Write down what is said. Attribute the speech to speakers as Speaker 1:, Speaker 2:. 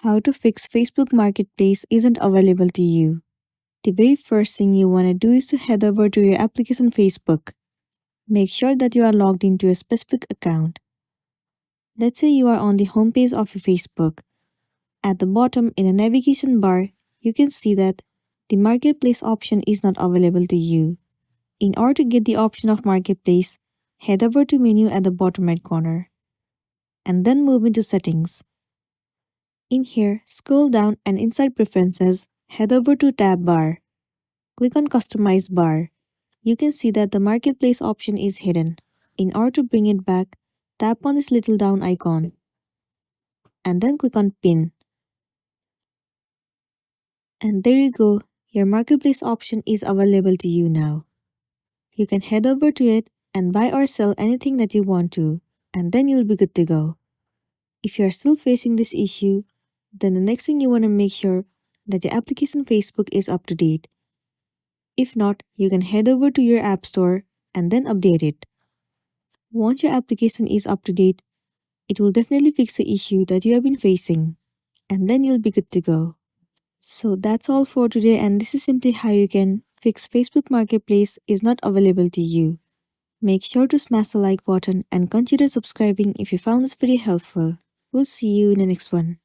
Speaker 1: How to fix Facebook Marketplace isn't available to you. The very first thing you want to do is to head over to your application Facebook. Make sure that you are logged into a specific account. Let's say you are on the homepage of your Facebook. At the bottom in the navigation bar, you can see that the Marketplace option is not available to you. In order to get the option of Marketplace, head over to menu at the bottom right corner and then move into Settings. In here, scroll down and inside Preferences, head over to Tab bar. Click on Customize bar. You can see that the Marketplace option is hidden. In order to bring it back, tap on this little down icon and then click on Pin. And there you go, your Marketplace option is available to you now. You can head over to it and buy or sell anything that you want to, and then you'll be good to go. If you are still facing this issue, then the next thing you want to make sure that your application Facebook is up to date. If not, you can head over to your App Store and then update it. Once your application is up to date, it will definitely fix the issue that you have been facing, and then you'll be good to go. So that's all for today, and this is simply how you can fix Facebook Marketplace is not available to you. Make sure to smash the like button and consider subscribing if you found this video helpful. We'll see you in the next one.